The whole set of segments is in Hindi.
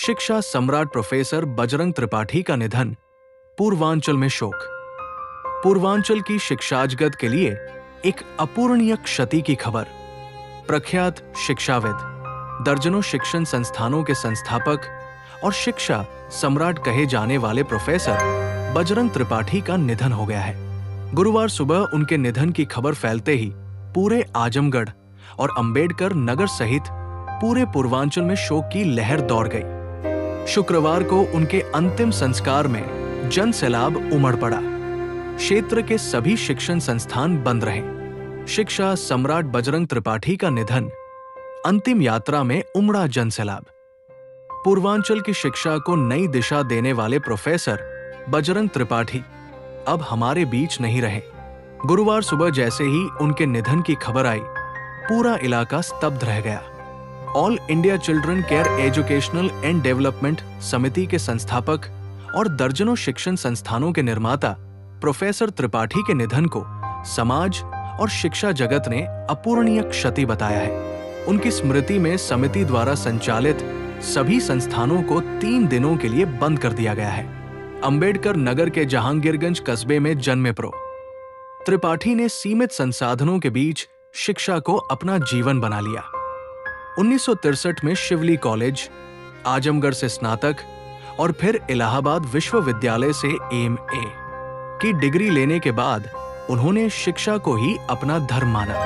शिक्षा सम्राट प्रोफेसर बजरंग त्रिपाठी का निधन, पूर्वांचल में शोक। पूर्वांचल की शिक्षाजगत के लिए एक अपूरणीय क्षति की खबर। प्रख्यात शिक्षाविद, दर्जनों शिक्षण संस्थानों के संस्थापक और शिक्षा सम्राट कहे जाने वाले प्रोफेसर बजरंग त्रिपाठी का निधन हो गया है। गुरुवार सुबह उनके निधन की खबर फैलते ही पूरे आजमगढ़ और अंबेडकर नगर सहित पूरे पूर्वांचल में शोक की लहर दौड़ गई। शुक्रवार को उनके अंतिम संस्कार में जन सैलाब उमड़ पड़ा। क्षेत्र के सभी शिक्षण संस्थान बंद रहे। शिक्षा सम्राट बजरंग त्रिपाठी का निधन, अंतिम यात्रा में उमड़ा जन सैलाब। पूर्वांचल की शिक्षा को नई दिशा देने वाले प्रोफेसर बजरंग त्रिपाठी अब हमारे बीच नहीं रहे। गुरुवार सुबह जैसे ही उनके निधन की खबर आई, पूरा इलाका स्तब्ध रह गया। All India children care educational and development समिति के संस्थापक और दर्जनों शिक्षण संस्थानों के निर्माता प्रोफेसर त्रिपाठी के निधन को समाज और शिक्षा जगत ने अपूरणीय क्षति बताया है। उनकी स्मृति में समिति द्वारा संचालित सभी संस्थानों को 3 दिनों के लिए बंद कर दिया गया है। अंबेडकर नगर के जहांगीरगंज कस्बे में जन्मे प्रो त्रिपाठी ने सीमित संसाधनों के बीच शिक्षा को अपना जीवन बना लिया। 1963 में शिवली कॉलेज, आजमगढ़ से स्नातक और फिर इलाहाबाद विश्वविद्यालय से एमए की डिग्री लेने के बाद उन्होंने शिक्षा को ही अपना धर्म माना।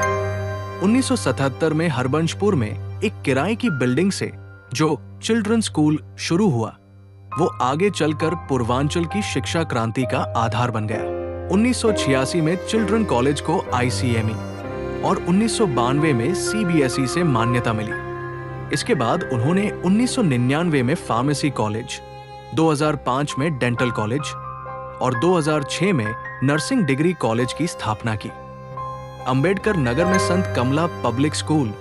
1977 में हरबंशपुर में एक किराए की बिल्डिंग से जो चिल्ड्रन स्कूल शुरू हुआ, वो आगे चलकर पूर्वांचल की शिक्षा क्रांति का आधार बन गया। 1986 में चिल्ड्रन कॉलेज को आईसीएमई और 1992 में सीबीएसई से मान्यता मिली। इसके बाद उन्होंने 1999 में फार्मेसी कॉलेज, 2005 में डेंटल कॉलेज और 2006 में नर्सिंग डिग्री कॉलेज की स्थापना की। अंबेडकर नगर में संत कमला पब्लिक स्कूल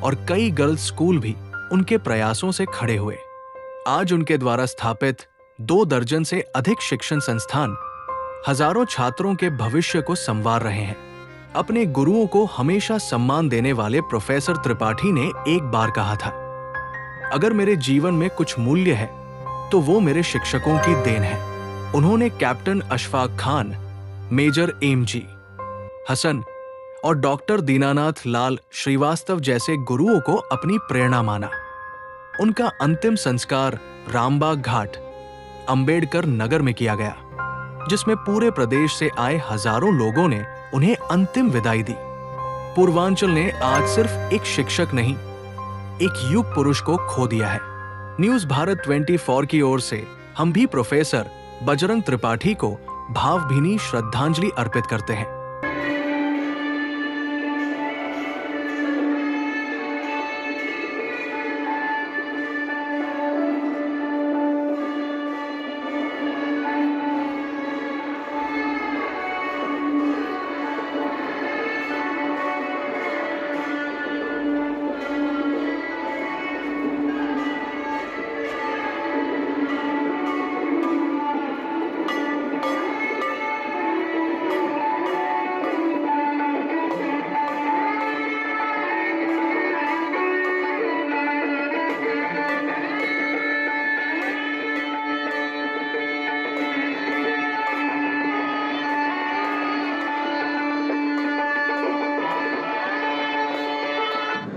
और कई गर्ल्स स्कूल भी उनके प्रयासों से खड़े हुए। आज उनके द्वारा स्थापित 2 दर्जन से अधिक शिक्षण संस्थान हजारों छात्रों के भविष्य को संवार रहे हैं। अपने गुरुओं को हमेशा सम्मान देने वाले प्रोफेसर त्रिपाठी ने एक बार कहा था, अगर मेरे जीवन में कुछ मूल्य है तो वो मेरे शिक्षकों की देन है। उन्होंने captain Ashfaq Khan, major M G Hasan और डॉक्टर दीनानाथ लाल श्रीवास्तव जैसे गुरुओं को अपनी प्रेरणा माना। उनका अंतिम संस्कार रामबाग घाट, अंबेडकर नगर में किया गया, जिसमें पूरे प्रदेश से आए हजारों लोगों ने उन्हें अंतिम विदाई दी। पूर्वांचल ने आज सिर्फ एक शिक्षक नहीं, एक युग पुरुष को खो दिया है। न्यूज भारत 24 की ओर से हम भी प्रोफेसर बजरंग त्रिपाठी को भावभीनी श्रद्धांजलि अर्पित करते हैं।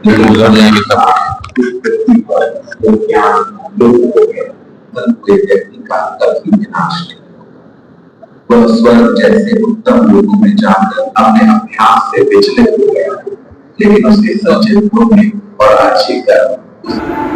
गुजर जाएंगे तब व्यक्ति का कभी विनाश नहीं। वह स्वर्ग जैसे उत्तम लोगों में जाकर अपने अभ्यास से विचलित हो गया, लेकिन उसके सचिव होने और अच्छी कर्म